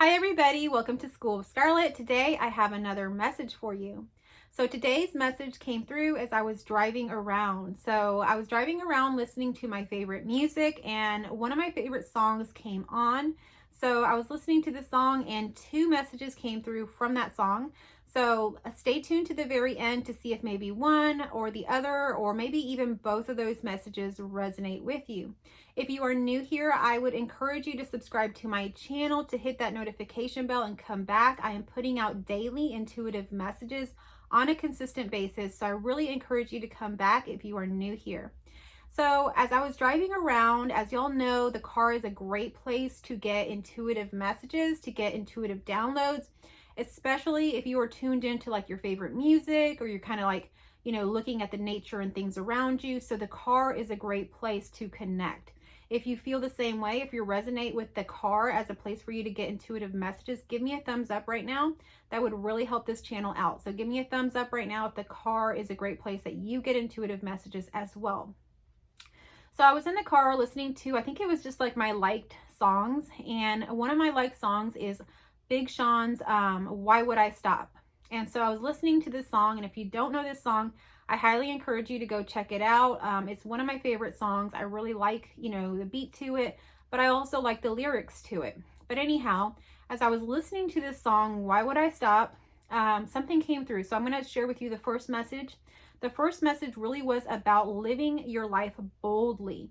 Hi everybody, welcome to School of Scarlett. Today I have another message for you. So today's message came through as I was driving around. So I was driving around listening to my favorite music and one of my favorite songs came on. So I was listening to the song and two messages came through from that song. So stay tuned to the very end to see if maybe one or the other or maybe even both of those messages resonate with you. If you are new here, I would encourage you to subscribe to my channel, to hit that notification bell and come back. I am putting out daily intuitive messages on a consistent basis. So I really encourage you to come back if you are new here. So as I was driving around, as y'all know, the car is a great place to get intuitive messages, to get intuitive downloads, especially if you are tuned into like your favorite music or you're kind of like, looking at the nature and things around you. So the car is a great place to connect. If you feel the same way, if you resonate with the car as a place for you to get intuitive messages, give me a thumbs up right now. That would really help this channel out. So give me a thumbs up right now if the car is a great place that you get intuitive messages as well. So I was in the car listening to, I think it was just like my liked songs. And one of my liked songs is Big Sean's Why Would I Stop? And so I was listening to this song. And if you don't know this song, I highly encourage you to go check it out. It's one of my favorite songs. I really like, the beat to it, but I also like the lyrics to it. But anyhow, as I was listening to this song, Why Would I Stop? Something came through. So I'm going to share with you the first message. The first message really was about living your life boldly.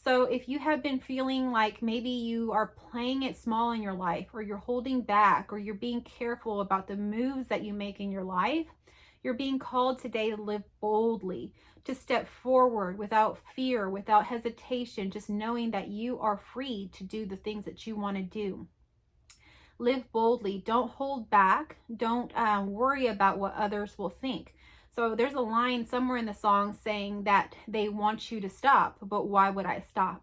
So if you have been feeling like maybe you are playing it small in your life, or you're holding back, or you're being careful about the moves that you make in your life, you're being called today to live boldly, to step forward without fear, without hesitation, just knowing that you are free to do the things that you want to do. Live boldly. Don't hold back. Don't worry about what others will think. So there's a line somewhere in the song saying that they want you to stop, but why would I stop?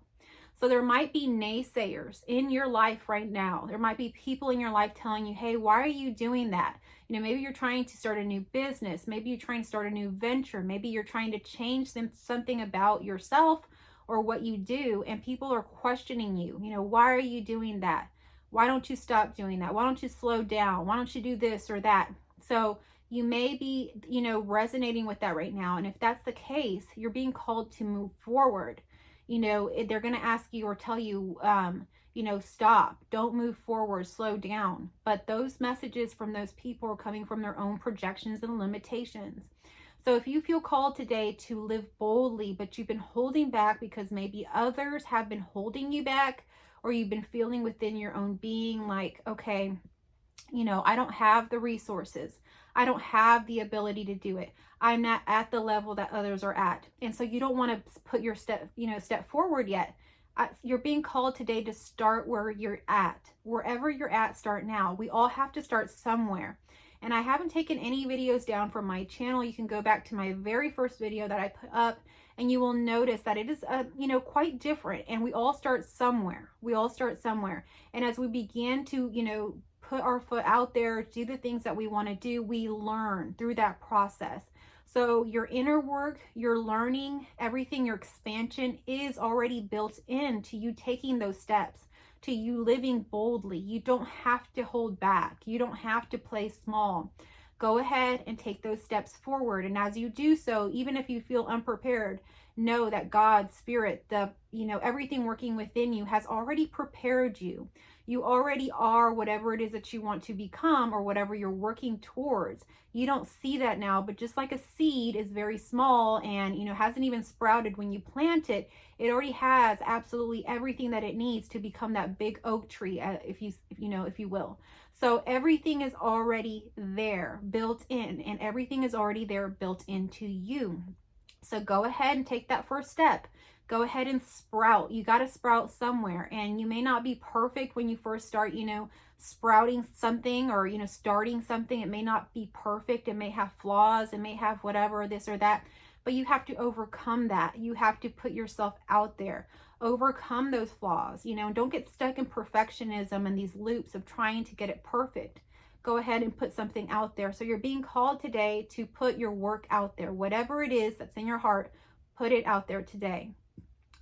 So there might be naysayers in your life right now. There might be people in your life telling you, hey, why are you doing that? Maybe you're trying to start a new business. Maybe you're trying to start a new venture. Maybe you're trying to change something about yourself or what you do. And people are questioning you. Why are you doing that? Why don't you stop doing that? Why don't you slow down? Why don't you do this or that? So you may be, resonating with that right now. And if that's the case, you're being called to move forward. They're going to ask you or tell you, stop, don't move forward, slow down. But those messages from those people are coming from their own projections and limitations. So if you feel called today to live boldly, but you've been holding back because maybe others have been holding you back, or you've been feeling within your own being like, okay, I don't have the resources. I don't have the ability to do it. I'm not at the level that others are at. And so you don't want to put your step forward yet. You're being called today to start where you're at. Wherever you're at, start now. We all have to start somewhere. And I haven't taken any videos down from my channel. You can go back to my very first video that I put up and you will notice that it is, quite different. And we all start somewhere. We all start somewhere. And as we begin to, put our foot out there, do the things that we want to do, we learn through that process. So your inner work, your learning, everything, your expansion is already built into you taking those steps, to you living boldly. You don't have to hold back. You don't have to play small. Go ahead and take those steps forward. And as you do so, even if you feel unprepared, know that God's Spirit, everything working within you has already prepared you. You already are whatever it is that you want to become or whatever you're working towards. You don't see that now, but just like a seed is very small and, hasn't even sprouted when you plant it, it already has absolutely everything that it needs to become that big oak tree, if you will. So everything is already there built in, and everything is already there built into you. So go ahead and take that first step. Go ahead and sprout. You got to sprout somewhere, and you may not be perfect when you first start, sprouting something or, starting something. It may not be perfect. It may have flaws. It may have whatever, this or that, but you have to overcome that. You have to put yourself out there, overcome those flaws, don't get stuck in perfectionism and these loops of trying to get it perfect. Go ahead and put something out there. So you're being called today to put your work out there. Whatever it is that's in your heart, put it out there today.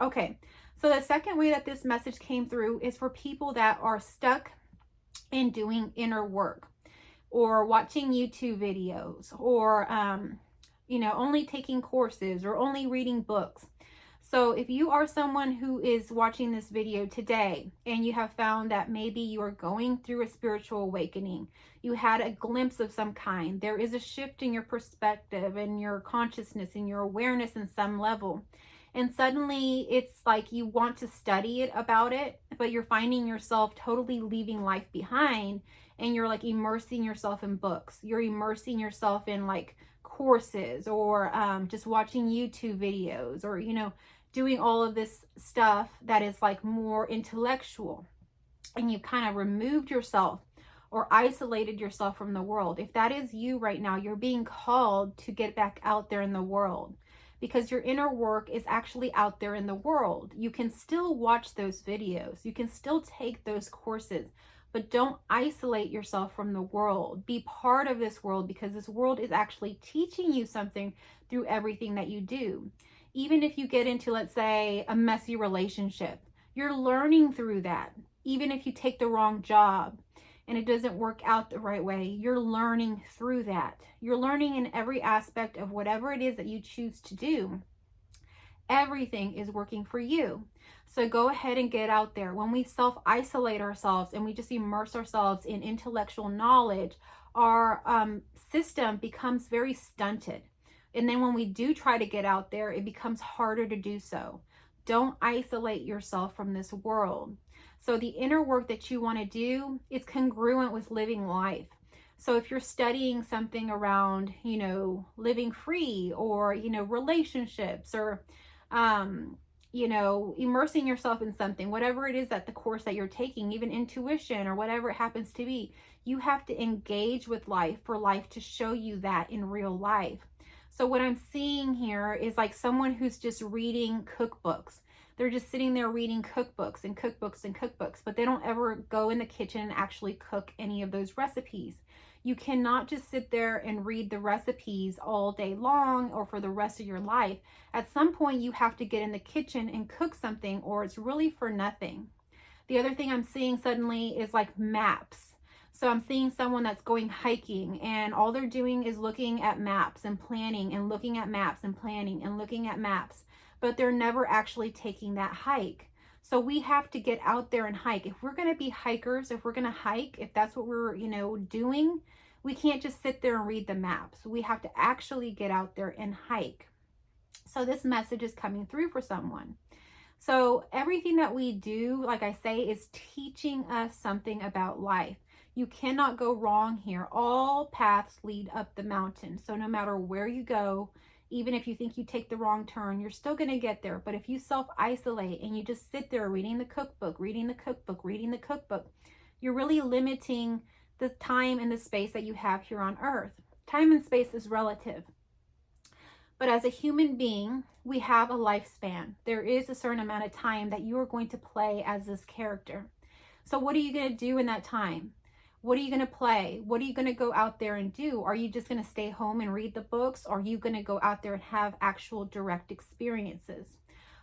Okay, so the second way that this message came through is for people that are stuck in doing inner work, or watching YouTube videos, or only taking courses, or only reading books. So if you are someone who is watching this video today and you have found that maybe you are going through a spiritual awakening, you had a glimpse of some kind, there is a shift in your perspective and your consciousness and your awareness in some level, and suddenly it's like you want to study it about it, but you're finding yourself totally leaving life behind, and you're like immersing yourself in books, you're immersing yourself in like courses, or just watching YouTube videos, or doing all of this stuff that is like more intellectual, and you kind of removed yourself or isolated yourself from the world. If that is you right now, you're being called to get back out there in the world, because your inner work is actually out there in the world. You can still watch those videos, you can still take those courses, but don't isolate yourself from the world. Be part of this world, because this world is actually teaching you something through everything that you do. Even if you get into, let's say, a messy relationship, you're learning through that. Even if you take the wrong job and it doesn't work out the right way, you're learning through that. You're learning in every aspect of whatever it is that you choose to do. Everything is working for you. So go ahead and get out there. When we self-isolate ourselves and we just immerse ourselves in intellectual knowledge, our system becomes very stunted. And then when we do try to get out there, it becomes harder to do so. Don't isolate yourself from this world. So the inner work that you want to do is congruent with living life. So if you're studying something around, living free, or, relationships, or, immersing yourself in something, whatever it is that the course that you're taking, even intuition or whatever it happens to be, you have to engage with life for life to show you that in real life. So what I'm seeing here is like someone who's just reading cookbooks. They're just sitting there reading cookbooks and cookbooks and cookbooks, but they don't ever go in the kitchen and actually cook any of those recipes. You cannot just sit there and read the recipes all day long or for the rest of your life. At some point, you have to get in the kitchen and cook something, or it's really for nothing. The other thing I'm seeing suddenly is like maps. So I'm seeing someone that's going hiking, and all they're doing is looking at maps and planning, and looking at maps and planning and looking at maps, but they're never actually taking that hike. So we have to get out there and hike. If we're going to be hikers, if we're going to hike, if that's what we're, doing, we can't just sit there and read the maps. We have to actually get out there and hike. So this message is coming through for someone. So everything that we do, like I say, is teaching us something about life. You cannot go wrong here. All paths lead up the mountain. So no matter where you go, even if you think you take the wrong turn, you're still going to get there. But if you self-isolate and you just sit there reading the cookbook, you're really limiting the time and the space that you have here on earth. Time and space is relative. But as a human being, we have a lifespan. There is a certain amount of time that you are going to play as this character. So what are you going to do in that time? What are you going to play? What are you going to go out there and do? Are you just going to stay home and read the books? Or are you going to go out there and have actual direct experiences?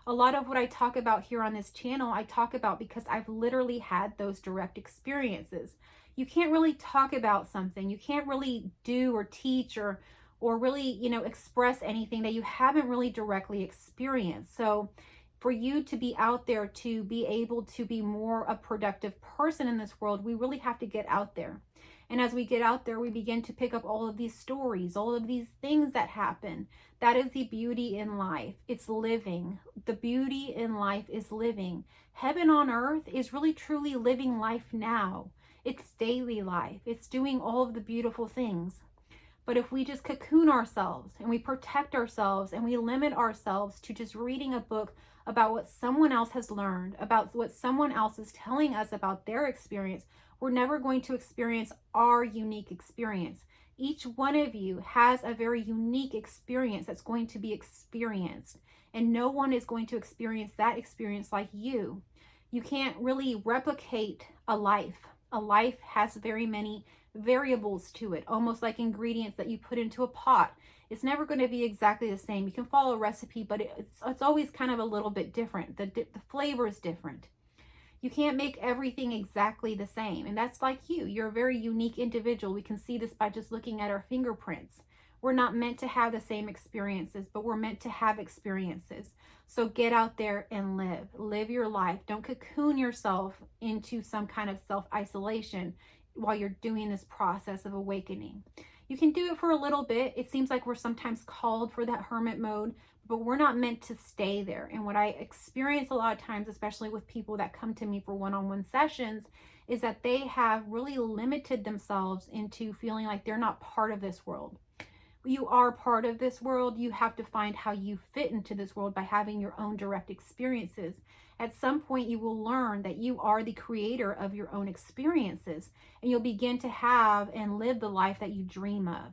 A lot of what I talk about here on this channel, I talk about because I've literally had those direct experiences. You can't really talk about something. You can't really do or teach or really, express anything that you haven't really directly experienced. So for you to be out there, to be able to be more a productive person in this world, we really have to get out there. And as we get out there, we begin to pick up all of these stories, all of these things that happen. That is the beauty in life. It's living. The beauty in life is living. Heaven on earth is really truly living life now. It's daily life. It's doing all of the beautiful things. But if we just cocoon ourselves and we protect ourselves and we limit ourselves to just reading a book about what someone else has learned, about what someone else is telling us about their experience, we're never going to experience our unique experience. Each one of you has a very unique experience that's going to be experienced, and no one is going to experience that experience like you. You can't really replicate a life. A life has very many variables to it, almost like ingredients that you put into a pot. It's never going to be exactly the same. You can follow a recipe, but it's always kind of a little bit different. The flavor is different. You can't make everything exactly the same. And that's like you. You're a very unique individual. We can see this by just looking at our fingerprints. We're not meant to have the same experiences, but we're meant to have experiences. So get out there and live. Live your life. Don't cocoon yourself into some kind of self-isolation while you're doing this process of awakening. You can do it for a little bit. It seems like we're sometimes called for that hermit mode, but we're not meant to stay there. And what I experience a lot of times, especially with people that come to me for one-on-one sessions, is that they have really limited themselves into feeling like they're not part of this world. You are part of this world. You have to find how you fit into this world by having your own direct experiences. At some point, you will learn that you are the creator of your own experiences, and you'll begin to have and live the life that you dream of.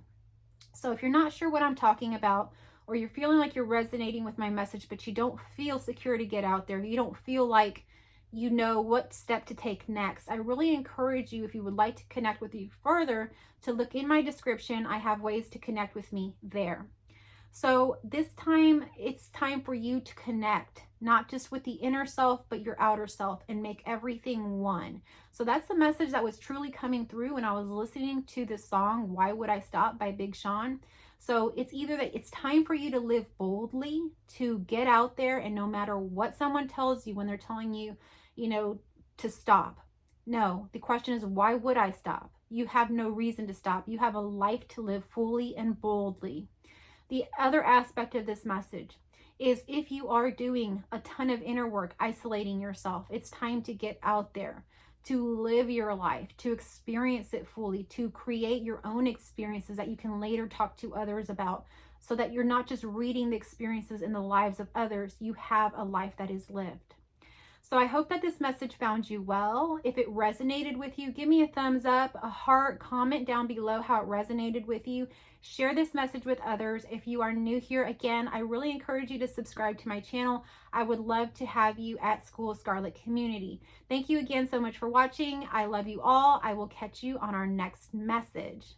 So if you're not sure what I'm talking about, or you're feeling like you're resonating with my message, but you don't feel secure to get out there, you don't feel like you know what step to take next, I really encourage you, if you would like to connect with you further, to look in my description. I have ways to connect with me there. So this time, it's time for you to connect, not just with the inner self, but your outer self, and make everything one. So that's the message that was truly coming through when I was listening to the song, Why Would I Stop by Big Sean. So it's either that it's time for you to live boldly, to get out there, and no matter what someone tells you when they're telling you, to stop. No, the question is, why would I stop? You have no reason to stop. You have a life to live fully and boldly. The other aspect of this message is, if you are doing a ton of inner work, isolating yourself, it's time to get out there, to live your life, to experience it fully, to create your own experiences that you can later talk to others about, so that you're not just reading the experiences in the lives of others. You have a life that is lived. So I hope that this message found you well. If it resonated with you, give me a thumbs up, a heart, comment down below how it resonated with you. Share this message with others. If you are new here, again, I really encourage you to subscribe to my channel. I would love to have you at School of Scarlett community. Thank you again so much for watching. I love you all. I will catch you on our next message.